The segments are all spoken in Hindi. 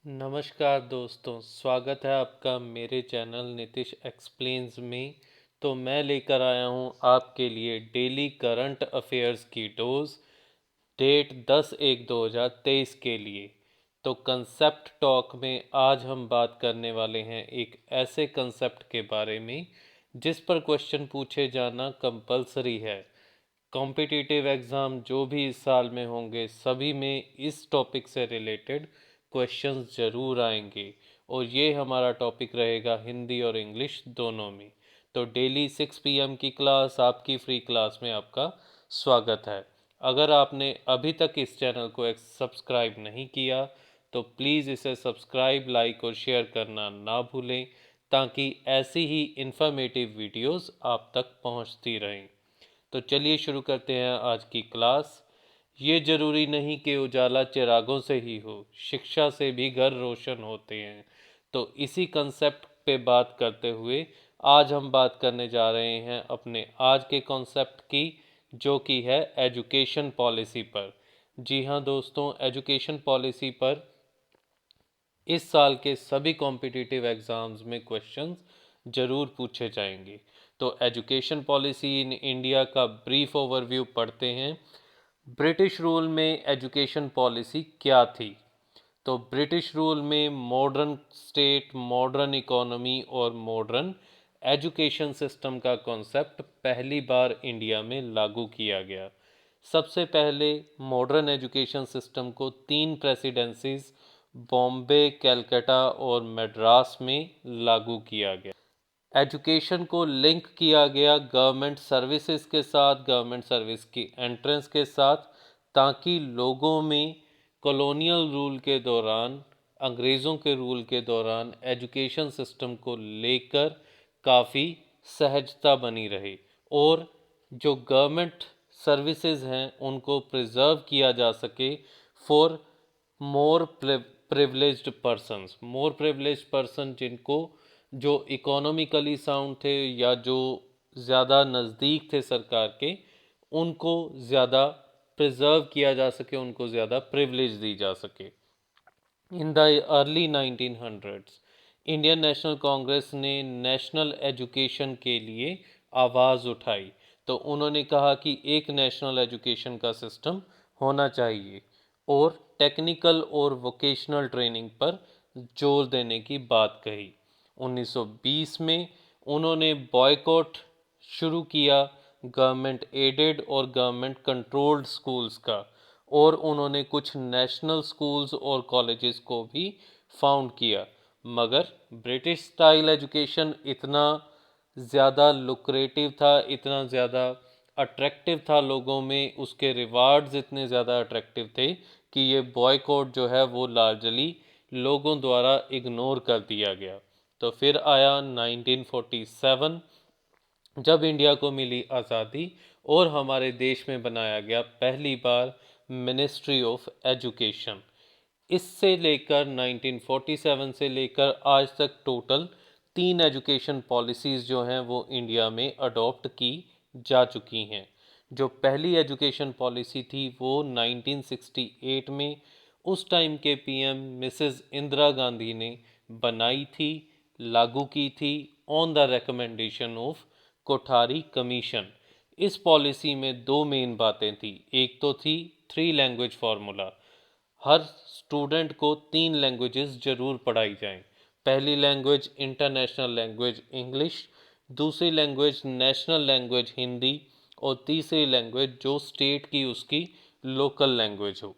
नमस्कार दोस्तों, स्वागत है आपका मेरे चैनल नीतीश एक्सप्लेन्स में। तो मैं लेकर आया हूं आपके लिए डेली करंट अफेयर्स की डोज, डेट 10/1/2023 के लिए। तो कंसेप्ट टॉक में आज हम बात करने वाले हैं एक ऐसे कंसेप्ट के बारे में जिस पर क्वेश्चन पूछे जाना कंपलसरी है। कॉम्पिटिटिव एग्ज़ाम जो भी इस साल में होंगे सभी में इस टॉपिक से रिलेटेड क्वेश्चंस ज़रूर आएंगे, और ये हमारा टॉपिक रहेगा हिंदी और इंग्लिश दोनों में। तो डेली 6 PM की क्लास, आपकी फ्री क्लास में आपका स्वागत है। अगर आपने अभी तक इस चैनल को सब्सक्राइब नहीं किया तो प्लीज़ इसे सब्सक्राइब, लाइक और शेयर करना ना भूलें, ताकि ऐसी ही इंफॉर्मेटिव वीडियोस आप तक पहुंचती रहें। तो चलिए शुरू करते हैं आज की क्लास। ये ज़रूरी नहीं कि उजाला चिरागों से ही हो, शिक्षा से भी घर रोशन होते हैं। तो इसी कंसेप्ट पे बात करते हुए आज हम बात करने जा रहे हैं अपने आज के कॉन्सेप्ट की, जो कि है एजुकेशन पॉलिसी पर। जी हाँ दोस्तों, एजुकेशन पॉलिसी पर इस साल के सभी कॉम्पिटिटिव एग्ज़ाम्स में क्वेश्चंस ज़रूर पूछे जाएंगे। तो एजुकेशन पॉलिसी इन इंडिया का ब्रीफ ओवरव्यू पढ़ते हैं। ब्रिटिश रूल में एजुकेशन पॉलिसी क्या थी? तो ब्रिटिश रूल में मॉडर्न स्टेट, मॉडर्न इकोनॉमी और मॉडर्न एजुकेशन सिस्टम का कॉन्सेप्ट पहली बार इंडिया में लागू किया गया। सबसे पहले मॉडर्न एजुकेशन सिस्टम को 3 प्रेसिडेंसीज बॉम्बे, कलकत्ता और मद्रास में लागू किया गया। एजुकेशन को लिंक किया गया गवर्नमेंट सर्विसेज के साथ, गवर्नमेंट सर्विस की एंट्रेंस के साथ, ताकि लोगों में कॉलोनियल रूल के दौरान, अंग्रेज़ों के रूल के दौरान एजुकेशन सिस्टम को लेकर काफ़ी सहजता बनी रहे, और जो गवर्नमेंट सर्विसेज हैं उनको प्रिजर्व किया जा सके for more privileged persons. More privileged person जिनको, जो इकोनॉमिकली साउंड थे या जो ज़्यादा नज़दीक थे सरकार के, उनको ज़्यादा प्रिजर्व किया जा सके, उनको ज़्यादा प्रिविलेज दी जा सके। In the early 1900s Indian national Congress ने नेशनल एजुकेशन के लिए आवाज़ उठाई। तो उन्होंने कहा कि एक नेशनल एजुकेशन का सिस्टम होना चाहिए, और टेक्निकल और वोकेशनल ट्रेनिंग पर जोर देने की बात कही। 1920 में उन्होंने बॉयकॉट शुरू किया गवर्नमेंट एडेड और गवर्नमेंट कंट्रोल्ड स्कूल्स का, और उन्होंने कुछ नेशनल स्कूल्स और कॉलेजेस को भी फाउंड किया। मगर ब्रिटिश स्टाइल एजुकेशन इतना ज़्यादा लुक्रेटिव था, इतना ज़्यादा अट्रैक्टिव था लोगों में, उसके रिवार्ड्स इतने ज़्यादा अट्रैक्टिव थे कि ये बॉयकॉट जो है वो लार्जली लोगों द्वारा इग्नोर कर दिया गया। तो फिर आया 1947, जब इंडिया को मिली आज़ादी और हमारे देश में बनाया गया पहली बार मिनिस्ट्री ऑफ एजुकेशन। इससे लेकर 1947 से लेकर आज तक टोटल 3 एजुकेशन पॉलिसीज़ जो हैं वो इंडिया में अडॉप्ट की जा चुकी हैं। जो पहली एजुकेशन पॉलिसी थी वो 1968 में उस टाइम के पीएम मिसेस इंदिरा गांधी ने बनाई थी, लागू की थी on the recommendation of Kothari commission. इस पॉलिसी में 2 मेन बातें थी। एक तो थी 3 लैंग्वेज फार्मूला, हर स्टूडेंट को 3 लैंग्वेजेस ज़रूर पढ़ाई जाएं। पहली लैंग्वेज इंटरनेशनल लैंग्वेज इंग्लिश, दूसरी लैंग्वेज नेशनल लैंग्वेज हिंदी, और तीसरी लैंग्वेज जो स्टेट की उसकी लोकल लैंग्वेज हो।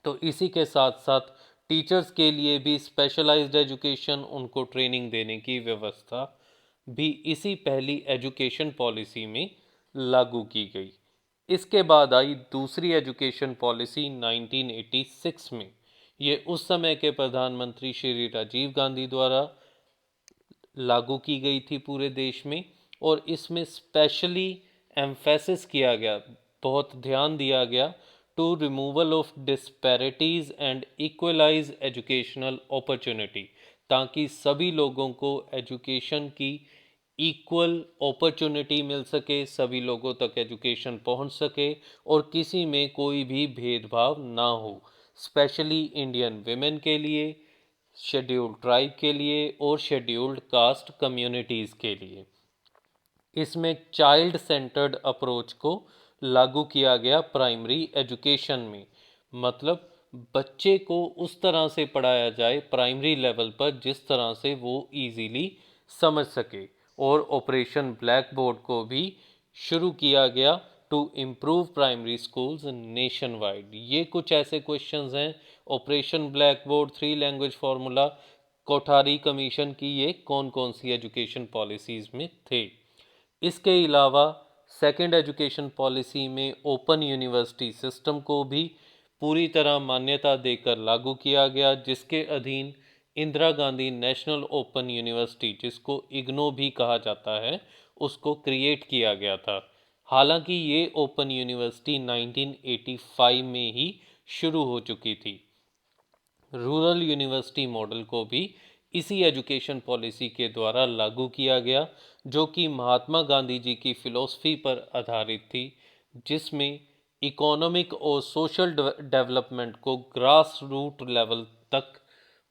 तो इसी के साथ साथ टीचर्स के लिए भी स्पेशलाइज्ड एजुकेशन, उनको ट्रेनिंग देने की व्यवस्था भी इसी पहली एजुकेशन पॉलिसी में लागू की गई। इसके बाद आई दूसरी एजुकेशन पॉलिसी 1986 में। ये उस समय के प्रधानमंत्री श्री राजीव गांधी द्वारा लागू की गई थी पूरे देश में, और इसमें स्पेशली एम्फेसिस किया गया, बहुत ध्यान दिया गया to removal of disparities and equalize educational opportunity, ताकि सभी लोगों को एजुकेशन की इक्वल अपॉर्चुनिटी मिल सके, सभी लोगों तक एजुकेशन पहुंच सके, और किसी में कोई भी भेदभाव ना हो। स्पेशली इंडियन विमेन के लिए, शेड्यूल्ड ट्राइब के लिए और शेड्यूल्ड कास्ट कम्युनिटीज़ के लिए। इसमें चाइल्ड सेंटर्ड अप्रोच को लागू किया गया प्राइमरी एजुकेशन में, मतलब बच्चे को उस तरह से पढ़ाया जाए प्राइमरी लेवल पर जिस तरह से वो इजीली समझ सके। और ऑपरेशन ब्लैक बोर्ड को भी शुरू किया गया to improve primary schools nationwide. ये कुछ ऐसे क्वेश्चंस हैं। Operation black board, 3 language formula, Kothari commission की ये कौन कौन सी एजुकेशन पॉलिसीज़ में थे। इसके अलावा सेकंड एजुकेशन पॉलिसी में ओपन यूनिवर्सिटी सिस्टम को भी पूरी तरह मान्यता देकर लागू किया गया, जिसके अधीन Indira Gandhi national open university, जिसको इग्नो भी कहा जाता है, उसको क्रिएट किया गया था। हालांकि ये ओपन यूनिवर्सिटी 1985 में ही शुरू हो चुकी थी। रूरल यूनिवर्सिटी मॉडल को भी इसी एजुकेशन पॉलिसी के द्वारा लागू किया गया, जो कि महात्मा गांधी जी की फिलॉसफी पर आधारित थी, जिसमें इकोनॉमिक और सोशल डेवलपमेंट को ग्रास रूट लेवल तक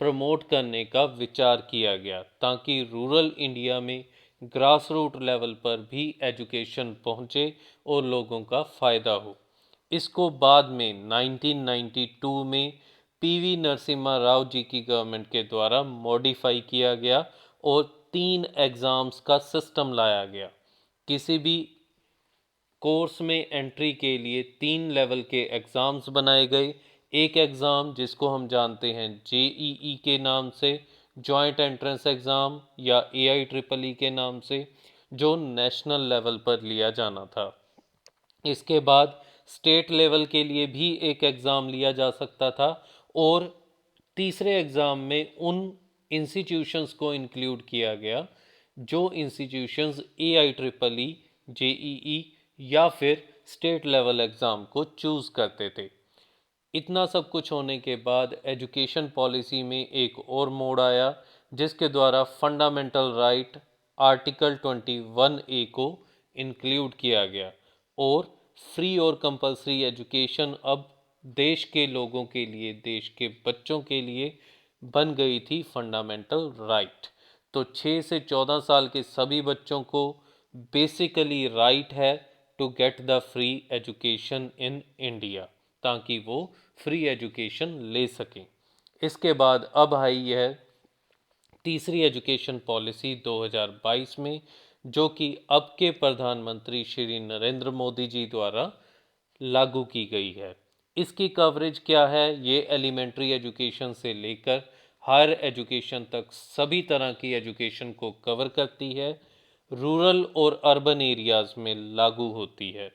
प्रमोट करने का विचार किया गया, ताकि रूरल इंडिया में ग्रास रूट लेवल पर भी एजुकेशन पहुंचे और लोगों का फ़ायदा हो। इसको बाद में 1992 में पीवी नरसिम्हा राव जी की गवर्नमेंट के द्वारा मॉडिफाई किया गया और 3 एग्ज़ाम्स का सिस्टम लाया गया। किसी भी कोर्स में एंट्री के लिए 3 लेवल के एग्ज़ाम्स बनाए गए। एक एग्ज़ाम जिसको हम जानते हैं जेईई के नाम से, जॉइंट एंट्रेंस एग्ज़ाम, या AIEEE के नाम से, जो नेशनल लेवल पर लिया जाना था। इसके बाद स्टेट लेवल के लिए भी एक एग्ज़ाम लिया जा सकता था, और तीसरे एग्ज़ाम में उन इंस्टीट्यूशंस को इंक्लूड किया गया जो इंस्टीट्यूशंस AIEEE, जेईई या फिर स्टेट लेवल एग्ज़ाम को चूज़ करते थे। इतना सब कुछ होने के बाद एजुकेशन पॉलिसी में एक और मोड़ आया, जिसके द्वारा फंडामेंटल राइट आर्टिकल 21A को इंक्लूड किया गया, और फ्री और कंपलसरी एजुकेशन अब देश के लोगों के लिए, देश के बच्चों के लिए बन गई थी फंडामेंटल राइट। तो 6 से 14 साल के सभी बच्चों को बेसिकली राइट है to get the free education in India, ताकि वो फ्री एजुकेशन ले सकें। इसके बाद अब आई यह तीसरी एजुकेशन पॉलिसी 2022 में, जो कि अब के प्रधानमंत्री श्री नरेंद्र मोदी जी द्वारा लागू की गई है। इसकी कवरेज क्या है? ये एलिमेंट्री एजुकेशन से लेकर हायर एजुकेशन तक सभी तरह की एजुकेशन को कवर करती है। रूरल और अर्बन एरियाज़ में लागू होती है।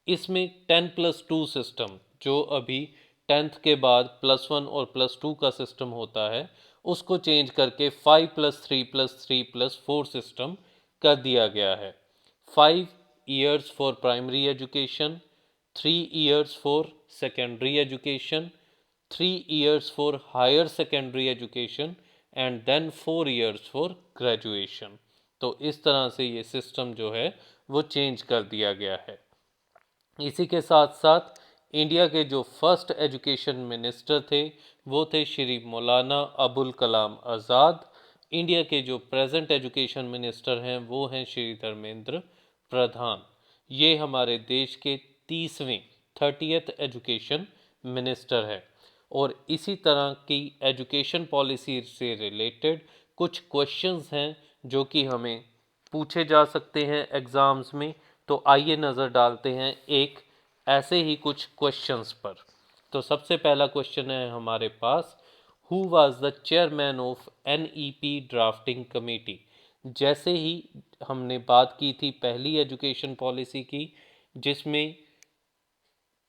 इसमें 10+2 सिस्टम, जो अभी 10th के बाद +1 और +2 का सिस्टम होता है, उसको चेंज करके 5+3+3+4 सिस्टम कर दिया गया है। 5 years for primary education, 3 years for secondary education, 3 years for higher secondary education, and then 4 years for graduation. तो इस तरह से ये सिस्टम जो है वो चेंज कर दिया गया है। इसी के साथ साथ इंडिया के जो फर्स्ट एजुकेशन मिनिस्टर थे वो थे श्री मौलाना अबुल कलाम आज़ाद। इंडिया के जो प्रेजेंट एजुकेशन मिनिस्टर हैं वो हैं श्री धर्मेंद्र प्रधान। ये हमारे देश के 30th एजुकेशन मिनिस्टर है। और इसी तरह की एजुकेशन पॉलिसी से रिलेटेड कुछ क्वेश्चंस हैं जो कि हमें पूछे जा सकते हैं एग्ज़ाम्स में। तो आइए नज़र डालते हैं एक ऐसे ही कुछ क्वेश्चंस पर। तो सबसे पहला क्वेश्चन है हमारे पास, who was the chairman of NEP drafting committee. जैसे ही हमने बात की थी पहली एजुकेशन पॉलिसी की, जिसमें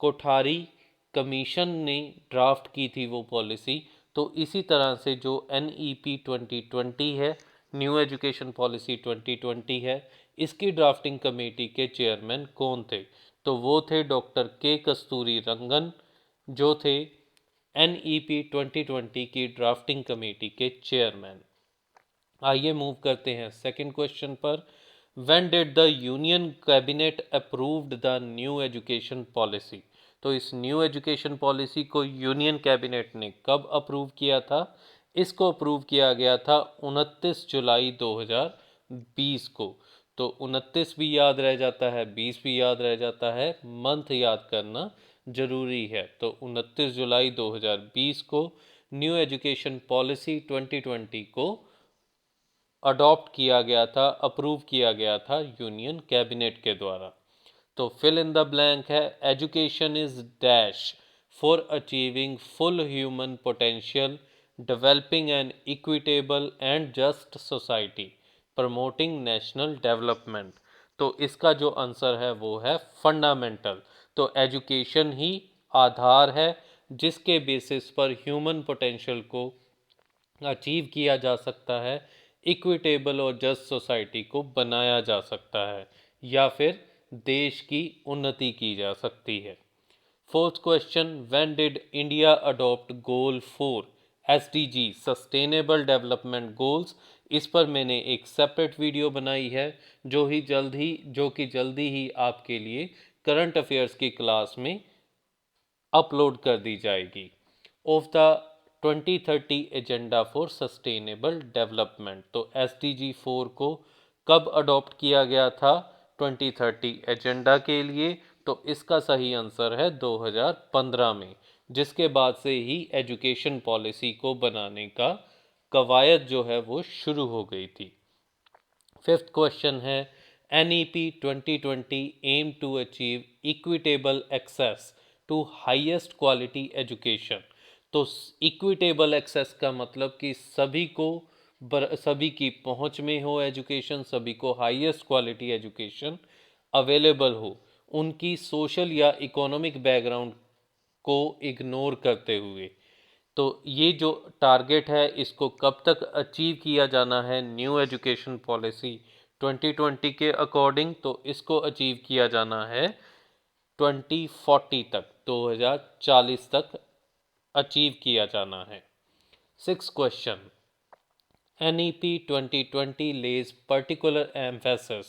कोठारी कमीशन ने ड्राफ्ट की थी वो पॉलिसी, तो इसी तरह से जो NEP 2020 है, न्यू एजुकेशन पॉलिसी 2020 है, इसकी ड्राफ्टिंग कमेटी के चेयरमैन कौन थे? तो वो थे डॉक्टर के कस्तूरी रंगन, जो थे NEP 2020 की ड्राफ्टिंग कमेटी के चेयरमैन। आइए मूव करते हैं सेकंड क्वेश्चन पर। When did the union cabinet approved the new education policy. तो इस न्यू एजुकेशन पॉलिसी को यूनियन कैबिनेट ने कब अप्रूव किया था? इसको अप्रूव किया गया था 29 जुलाई 2020 को। तो 29 भी याद रह जाता है, 20 भी याद रह जाता है, मंथ याद करना जरूरी है। तो 29 जुलाई 2020 को न्यू एजुकेशन पॉलिसी 2020 को अडॉप्ट किया गया था, अप्रूव किया गया था यूनियन कैबिनेट के द्वारा। तो फिल इन द ब्लैंक है, education is dash for achieving full human potential, developing N equitable and just society, promoting national development. तो इसका जो आंसर है वो है फंडामेंटल। तो एजुकेशन ही आधार है जिसके बेसिस पर ह्यूमन पोटेंशियल को अचीव किया जा सकता है, इक्विटेबल और जस्ट सोसाइटी को बनाया जा सकता है, या फिर देश की उन्नति की जा सकती है। Fourth question, when did India adopt goal 4 SDG sustainable development goals? इस पर मैंने एक सेपरेट वीडियो बनाई है जो कि जल्दी ही आपके लिए करंट अफेयर्स की क्लास में अपलोड कर दी जाएगी। Of the 2030 agenda for sustainable development, तो SDG 4 को कब अडॉप्ट किया गया था 2030 एजेंडा के लिए? तो इसका सही आंसर है 2015 में, जिसके बाद से ही एजुकेशन पॉलिसी को बनाने का कवायद जो है वो शुरू हो गई थी। फिफ्थ क्वेश्चन है, NEP 2020 aim to achieve equitable access to highest quality education. तो इक्विटेबल एक्सेस का मतलब कि सभी की पहुंच में हो एजुकेशन, सभी को हाईएस्ट क्वालिटी एजुकेशन अवेलेबल हो, उनकी सोशल या इकोनॉमिक बैकग्राउंड को इग्नोर करते हुए। तो ये जो टारगेट है इसको कब तक अचीव किया जाना है न्यू एजुकेशन पॉलिसी 2020 के अकॉर्डिंग? तो इसको अचीव किया जाना है 2040 तक, 2040 तक अचीव किया जाना है। Six question, NEP 2020 lays particular emphasis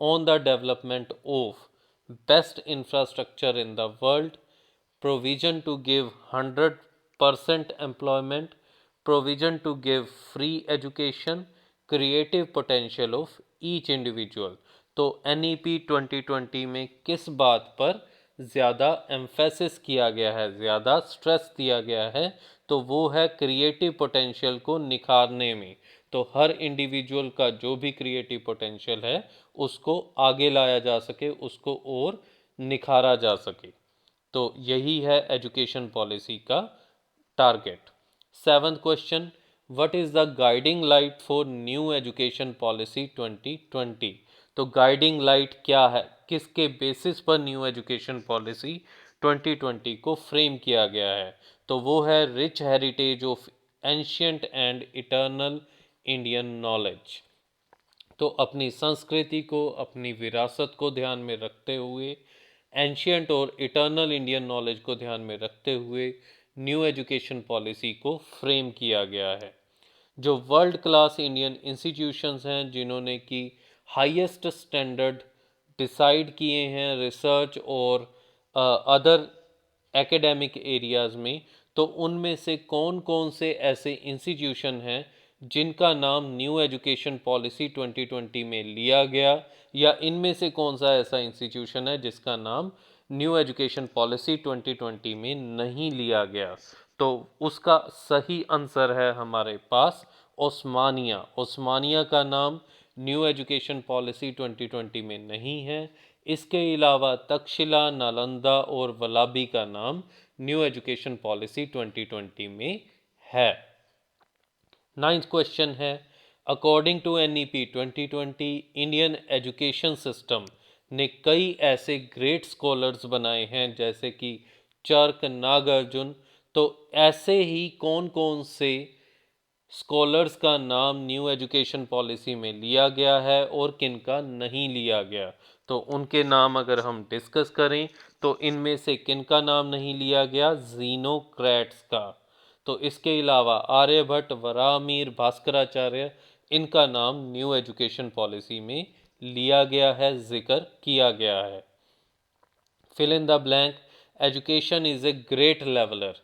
on the development of best infrastructure in the world, provision to give 100% employment, provision to give free education, creative potential of each individual। तो NEP 2020 में किस बात पर ज़्यादा एम्फेसिस किया गया है, ज़्यादा स्ट्रेस दिया गया है? तो वो है क्रिएटिव पोटेंशियल को निखारने में। तो हर इंडिविजुअल का जो भी क्रिएटिव पोटेंशियल है उसको आगे लाया जा सके, उसको और निखारा जा सके। तो यही है एजुकेशन पॉलिसी का target. Seventh question, what is the guiding light for new education policy 2020? तो गाइडिंग लाइट क्या है, किसके बेसिस पर न्यू एजुकेशन पॉलिसी 2020 को फ्रेम किया गया है? तो वो है rich heritage of ancient and eternal Indian knowledge. तो अपनी संस्कृति को, अपनी विरासत को ध्यान में रखते हुए, एंशियंट और इटर्नल इंडियन नॉलेज को ध्यान में रखते हुए न्यू एजुकेशन पॉलिसी को फ्रेम किया गया है। जो वर्ल्ड क्लास इंडियन इंस्टीट्यूशंस हैं जिन्होंने कि हाईएस्ट स्टैंडर्ड डिसाइड किए हैं रिसर्च और अदर एकेडमिक एरियाज़ में, तो उनमें से कौन कौन से ऐसे इंस्टीट्यूशन हैं जिनका नाम न्यू एजुकेशन पॉलिसी 2020 में लिया गया, या इनमें से कौन सा ऐसा इंस्टीट्यूशन है जिसका नाम न्यू एजुकेशन पॉलिसी 2020 में नहीं लिया गया? तो उसका सही आंसर है हमारे पास ओस्मानिया। ओस्मानिया का नाम न्यू एजुकेशन पॉलिसी 2020 में नहीं है। इसके अलावा तक्षशिला, नालंदा और वलाबी का नाम न्यू एजुकेशन पॉलिसी 2020 में है। नाइन्थ क्वेश्चन है, according to NEP 2020 Indian education system ने कई ऐसे ग्रेट स्कॉलर्स बनाए हैं जैसे कि चर्क, नागार्जुन। तो ऐसे ही कौन कौन से स्कॉलर्स का नाम न्यू एजुकेशन पॉलिसी में लिया गया है और किन का नहीं लिया गया? तो उनके नाम अगर हम डिस्कस करें तो इनमें से किन का नाम नहीं लिया गया? ज़ीनोक्रेट्स का। तो इसके अलावा आर्यभट्ट, वराहमिहिर, भास्कराचार्य, इनका नाम न्यू एजुकेशन पॉलिसी में लिया गया है, जिक्र किया गया है। Fill in the blank, education is a great leveller.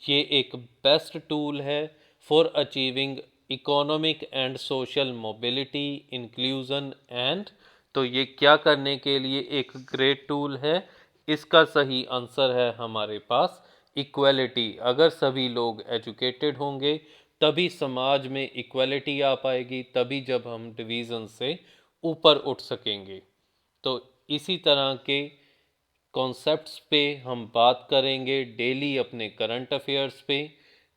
ये एक बेस्ट टूल है for achieving economic and social mobility, inclusion and. तो ये क्या करने के लिए एक ग्रेट टूल है? इसका सही आंसर है हमारे पास इक्वलिटी। अगर सभी लोग एजुकेटेड होंगे तभी समाज में इक्वलिटी आ पाएगी, तभी जब हम डिवीज़न से ऊपर उठ सकेंगे। तो इसी तरह के कॉन्सेप्ट्स पे हम बात करेंगे डेली अपने करंट अफेयर्स पे।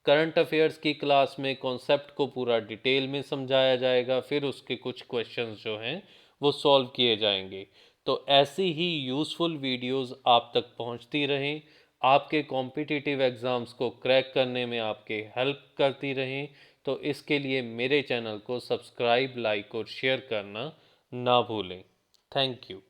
करंट अफेयर्स की क्लास में कॉन्सेप्ट को पूरा डिटेल में समझाया जाएगा, फिर उसके कुछ क्वेश्चंस जो हैं वो सॉल्व किए जाएंगे। तो ऐसी ही यूज़फुल वीडियोस आप तक पहुंचती रहें, आपके कॉम्पिटिटिव एग्ज़ाम्स को क्रैक करने में आपके हेल्प करती रहें। तो इसके लिए मेरे चैनल को सब्सक्राइब, लाइक और शेयर करना ना भूलें। Thank you.